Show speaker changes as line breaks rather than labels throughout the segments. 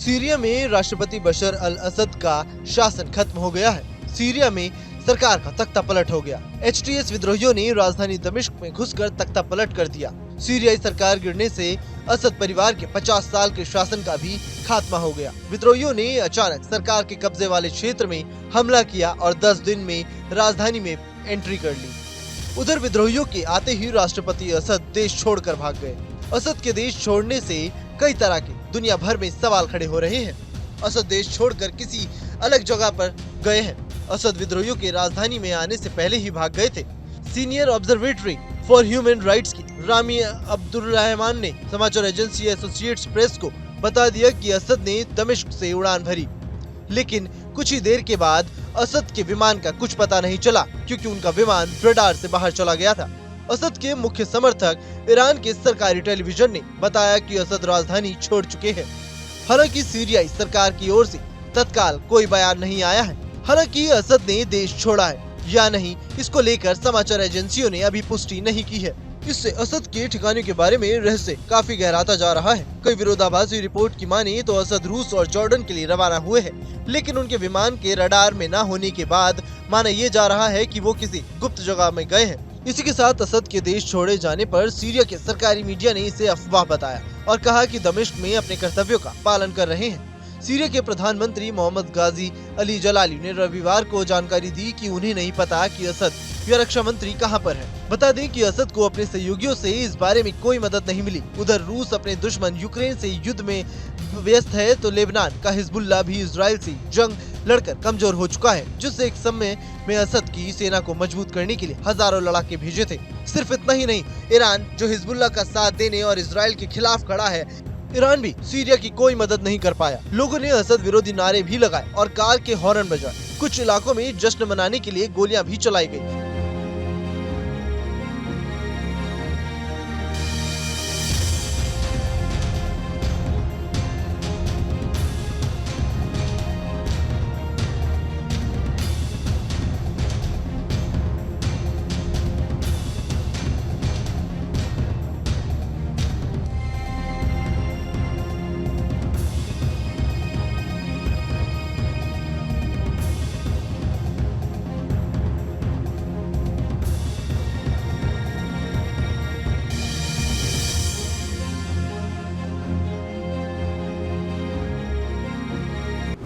Syria में राष्ट्रपति बशर अल असद का शासन खत्म हो गया है। सीरिया में सरकार का तख्ता पलट हो गया। HTS विद्रोहियों ने राजधानी दमिश्क में घुसकर तख्ता पलट कर दिया। सीरियाई सरकार गिरने से असद परिवार के 50 साल के शासन का भी खात्मा हो गया। विद्रोहियों ने अचानक सरकार के कब्जे वाले क्षेत्र में हमला किया और 10 दिन में राजधानी में एंट्री कर ली। उधर विद्रोहियों के आते ही राष्ट्रपति असद देश छोड़कर भाग गए। असद के देश छोड़ने से कई तरह के दुनिया भर में सवाल खड़े हो रहे हैं। असद देश छोड़कर किसी अलग जगह पर गए हैं। असद विद्रोहियों के राजधानी में आने से पहले ही भाग गए थे। Senior observatory for human rights की रामी अब्दुर्रहमान ने समाचार एजेंसी एसोसिएट्स प्रेस को बता दिया कि असद ने दमिश्क से उड़ान भरी, लेकिन कुछ ही देर के बाद असद के विमान का कुछ पता नहीं चला क्योंकि उनका विमान रडार से बाहर चला गया था। असद के मुख्य समर्थक ईरान के सरकारी टेलीविजन ने बताया कि असद राजधानी छोड़ चुके हैं। हालांकि सीरियाई सरकार की ओर से तत्काल कोई बयान नहीं आया है। हालांकि असद ने देश छोड़ा है या नहीं, इसको लेकर समाचार एजेंसियों ने अभी पुष्टि नहीं की है। इससे असद के ठिकाने के बारे में रहस्य काफी गहराता जा रहा है। कई विरोधाभासी रिपोर्ट की माने तो असद रूस और जॉर्डन के लिए रवाना हुए हैं, लेकिन उनके विमान के रडार में न होने के बाद माना ये जा रहा है कि वो किसी गुप्त जगह में गए हैं। इसी के साथ असद के देश छोड़े जाने पर सीरिया के सरकारी मीडिया ने इसे अफवाह बताया और कहा कि दमिश्क में अपने कर्तव्यों का पालन कर रहे हैं। सीरिया के प्रधानमंत्री मोहम्मद गाजी अली जलाली ने रविवार को जानकारी दी कि उन्हें नहीं पता कि असद या रक्षा मंत्री कहां पर है। बता दें कि असद को अपने सहयोगियों से इस बारे में कोई मदद नहीं मिली। उधर रूस अपने दुश्मन यूक्रेन से युद्ध में व्यस्त है तो लेबनान का हिजबुल्लाह भी इजराइल से जंग लड़कर कमजोर हो चुका है, जिससे एक समय में असद की सेना को मजबूत करने के लिए हजारों लड़ाके भेजे थे। सिर्फ इतना ही नहीं, ईरान जो हिजबुल्लाह का साथ देने और इजराइल के खिलाफ खड़ा है, ईरान भी सीरिया की कोई मदद नहीं कर पाया। लोगों ने असद विरोधी नारे भी लगाए और कार के हॉर्न बजाए। कुछ इलाकों में जश्न मनाने के लिए गोलियां भी चलाई गई।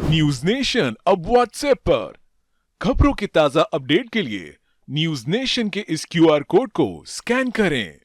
न्यूज नेशन अब व्हाट्सएप पर खबरों की ताजा अपडेट के लिए न्यूज नेशन के इस QR कोड को स्कैन करें।